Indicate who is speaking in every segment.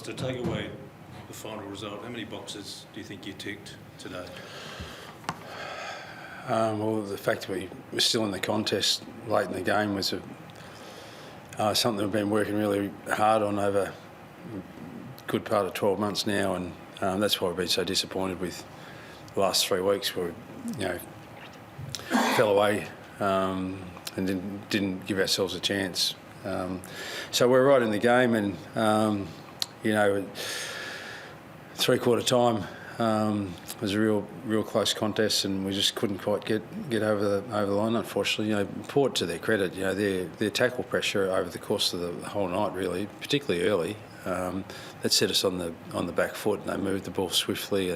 Speaker 1: Alastair, take away the final result, how many boxes do you think you ticked today?
Speaker 2: Well, the fact that we were still in the contest late in the game was something we've been working really hard on over a good part of 12 months now, and that's why we've been so disappointed with the last 3 weeks, where we, fell away and didn't give ourselves a chance. So we're right in the game, and three-quarter time was a real close contest, and we just couldn't quite get over the line. Unfortunately, Port, to their credit, their tackle pressure over the course of the whole night, really, particularly early, that set us on the back foot, and they moved the ball swiftly.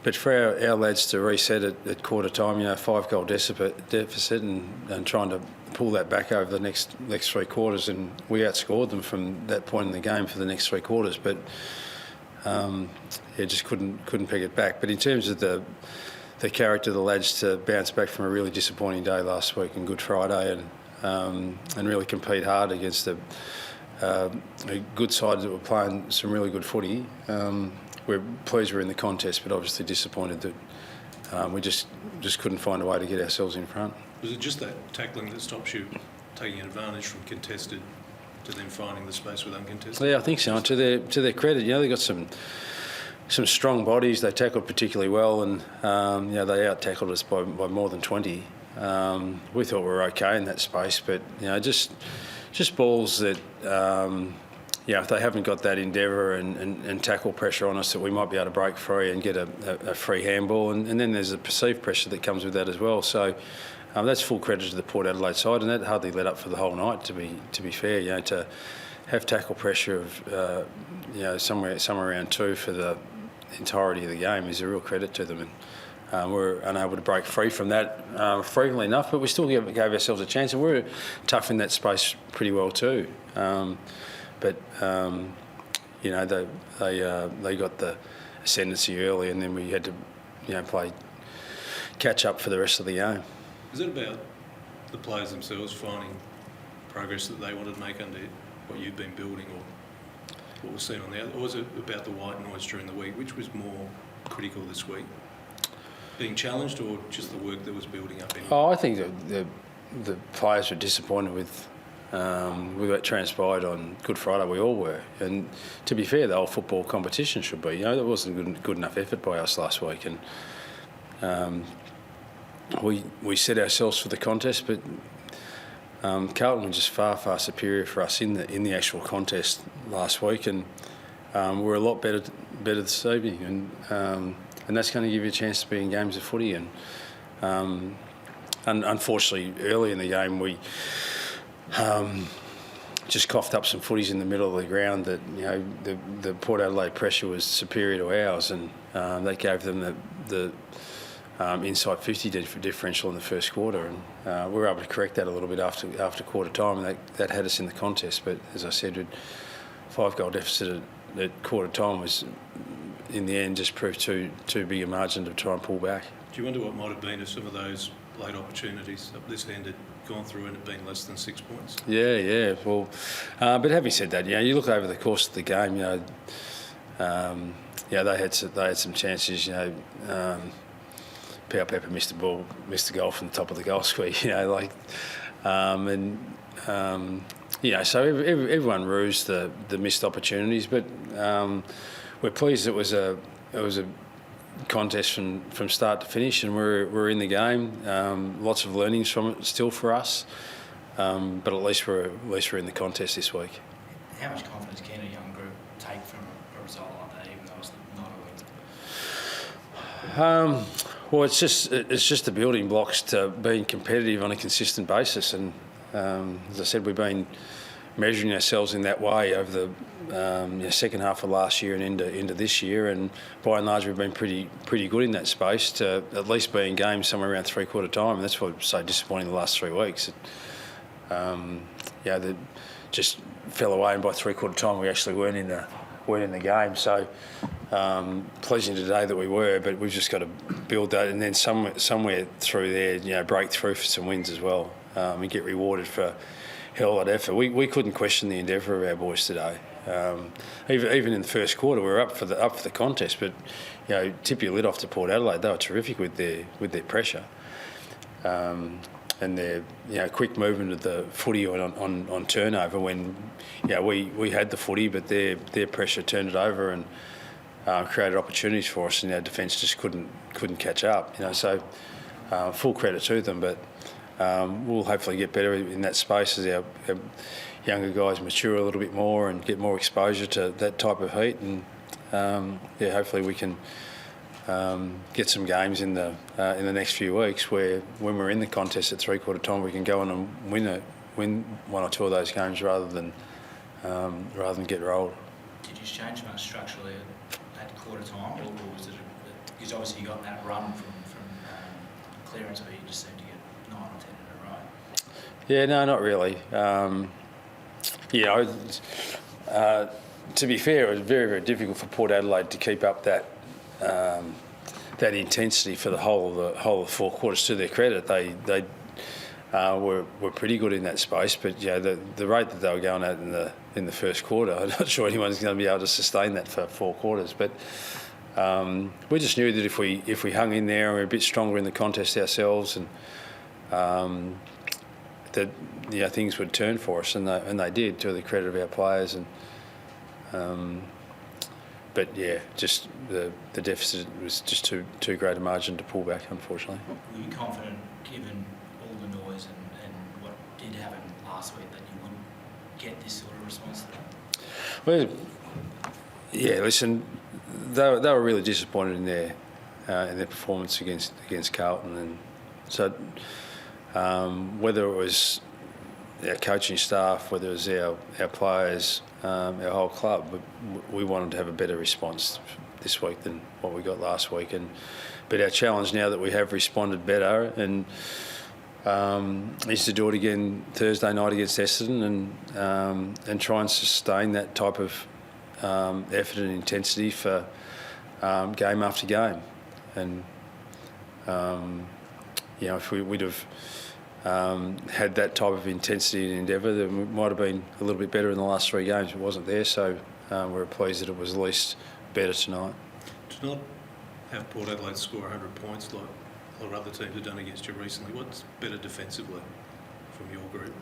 Speaker 2: But for our lads to reset at quarter time, 5-goal deficit, and trying to pull that back over the next 3 quarters, and we outscored them from that point in the game for the next 3 quarters. But just couldn't pick it back. But in terms of the character of the lads to bounce back from a really disappointing day last week and Good Friday, and really compete hard against a good side that were playing some really good footy. We're pleased we're in the contest, but obviously disappointed that we just couldn't find a way to get ourselves in front.
Speaker 1: Was it just that tackling that stops you taking advantage from contested to then finding the space with uncontested?
Speaker 2: Yeah, I think so. And to their credit, they've got some strong bodies. They tackled particularly well, and they out-tackled us by more than 20. We thought we were okay in that space, but just balls that if they haven't got that endeavour and tackle pressure on us, that we might be able to break free and get a free handball, and then there's a perceived pressure that comes with that as well. So that's full credit to the Port Adelaide side, and that hardly let up for the whole night. To be fair, to have tackle pressure of somewhere around 2 for the entirety of the game is a real credit to them. And we're unable to break free from that frequently enough, but we still gave ourselves a chance, and we were tough in that space pretty well too. But they got the ascendancy early, and then we had to play catch up for the rest of the game.
Speaker 1: Is it about the players themselves finding progress that they wanted to make under what you've been building, or what was seen on the other, or was it about the white noise during the week? Which was more critical this week? Being challenged, or just the work that was building up?
Speaker 2: I think that the players were disappointed with what transpired on Good Friday. We all were, and to be fair, the whole football competition should be. There wasn't good enough effort by us last week, and we set ourselves for the contest, but Carlton were just far superior for us in the actual contest last week, and we're a lot better this evening, and that's going to give you a chance to be in games of footy. And unfortunately, early in the game, we just coughed up some footies in the middle of the ground that the Port Adelaide pressure was superior to ours, and that gave them the inside 50 differential in the first quarter, and we were able to correct that a little bit after quarter time, and that had us in the contest. But as I said, 5-goal deficit at quarter time was, in the end, just proved too big a margin to try and pull back.
Speaker 1: Do you wonder what might have been if some of those late opportunities up this end had gone through and it been less than 6 points?
Speaker 2: Yeah. Well, but having said that, you look over the course of the game, they had some chances. Pepper missed a goal from the top of the goal square. So everyone rues the missed opportunities, but we're pleased it was a contest from start to finish, and we're in the game. Lots of learnings from it still for us, but at least we're in the contest this week.
Speaker 3: How much confidence can a young group take from a result like that, even though it's not a win?
Speaker 2: Well, it's just the building blocks to being competitive on a consistent basis, and as I said, we've been measuring ourselves in that way over the second half of last year and into this year, and by and large we've been pretty good in that space to at least be in games somewhere around three-quarter time, and that's what's so disappointing the last 3 weeks. They just fell away, and by three-quarter time we actually weren't in the game. So pleasing today that we were, but we've just got to build that, and then somewhere through there, break through for some wins as well, and get rewarded for hell of effort. We couldn't question the endeavour of our boys today. Even in the first quarter, we were up for the contest, but tip your lid off to Port Adelaide. They were terrific with their pressure. And their quick movement of the footy on turnover when we had the footy, but their pressure turned it over and created opportunities for us, and our defence just couldn't catch up. So full credit to them, but we'll hopefully get better in that space as our younger guys mature a little bit more and get more exposure to that type of heat, and hopefully we can get some games in the next few weeks where when we're in the contest at three-quarter time we can go on and win one or two of those games rather than get rolled.
Speaker 3: Did you change much structurally at quarter time, or was it because obviously you got that run from clearance where you just seemed to get 9 or 10 in a row?
Speaker 2: Yeah, no, not really. To be fair, it was very, very difficult for Port Adelaide to keep up that intensity for the whole of 4 quarters. To their credit, they were pretty good in that space, but the rate that they were going at in the first quarter, I'm not sure anyone's going to be able to sustain that for 4 quarters. But we just knew that if we hung in there and we were a bit stronger in the contest ourselves, and that things would turn for us, and they did, to the credit of our players. But just the deficit was just too great a margin to pull back, unfortunately.
Speaker 3: Were you confident, given all the noise and what did happen last week, that you would get this sort of response to that?
Speaker 2: Well, listen, they were really disappointed in their performance against Carlton, and so whether it was our coaching staff, whether it was our players, our whole club, we wanted to have a better response this week than what we got last week. But our challenge now that we have responded better and is to do it again Thursday night against Essendon and try and sustain that type of effort and intensity for game after game. And if we'd have had that type of intensity and endeavour, then we might have been a little bit better in the last 3 games. It wasn't there, so we're pleased that it was at least better tonight.
Speaker 1: To not have Port Adelaide score 100 points like a lot of other teams have done against you recently, what's better defensively from your group?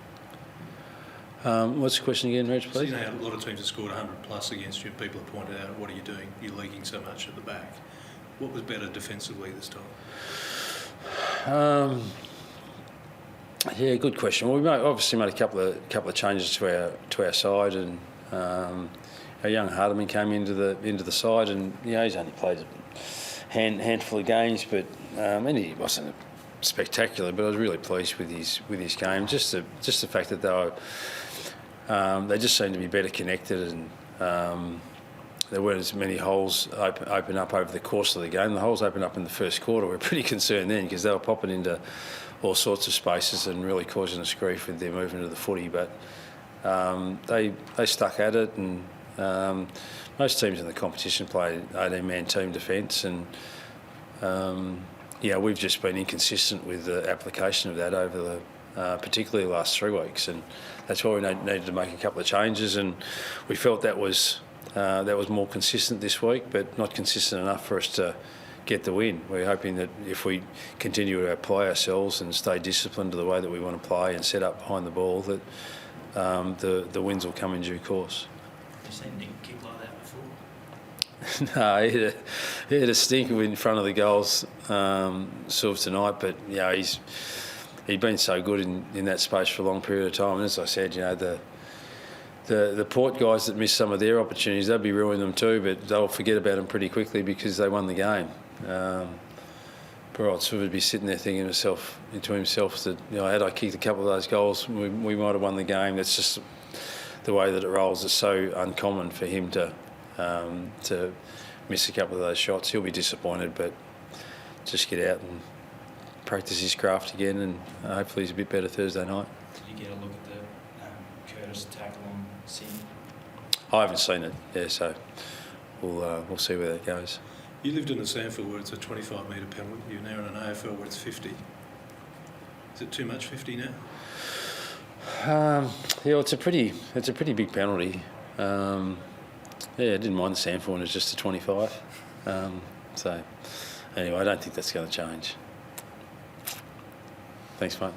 Speaker 2: What's the question again, Reg, please?
Speaker 1: So a lot of teams have scored 100 plus against you. People have pointed out, what are you doing? You're leaking so much at the back. What was better defensively this time?
Speaker 2: Good question. Well, we obviously made a couple of changes to our side, and our young Hardiman came into the side, and he's only played a handful of games, but and he wasn't spectacular. But I was really pleased with his game. Just the fact that they just seemed to be better connected, and there weren't as many holes open up over the course of the game. The holes opened up in the first quarter. We were pretty concerned then because they were popping into all sorts of spaces and really causing us grief with their movement of the footy. But they stuck at it, and most teams in the competition play 18-man team defence, and we've just been inconsistent with the application of that over the particularly the last 3 weeks, and that's why we needed to make a couple of changes, and we felt that was more consistent this week, but not consistent enough for us to get the win. We're hoping that if we continue to apply ourselves and stay disciplined to the way that we want to play and set up behind the ball, that the wins will come in due course.
Speaker 3: Have you seen Nick kick like that before?
Speaker 2: No, he had a stinker in front of the goals sort of tonight, but he'd been so good in that space for a long period of time. And as I said, the Port guys that missed some of their opportunities, they'll be ruining them too, but they'll forget about them pretty quickly because they won the game. Poor old Swift would be sitting there thinking to himself that, had I kicked a couple of those goals, we might have won the game. That's just the way that it rolls. It's so uncommon for him to miss a couple of those shots. He'll be disappointed, but just get out and practice his craft again, and hopefully he's a bit better Thursday night.
Speaker 3: Did you get a look at the Curtis tackle on Sin?
Speaker 2: I haven't seen it, so we'll see where that goes.
Speaker 1: You lived in the Sandfield where it's a 25-metre penalty. You're now in an AFL where it's 50. Is it too much, 50 now?
Speaker 2: It's a pretty big penalty. Yeah, I didn't mind the Sanford when it was just a 25. So anyway, I don't think that's going to change. Thanks, mate.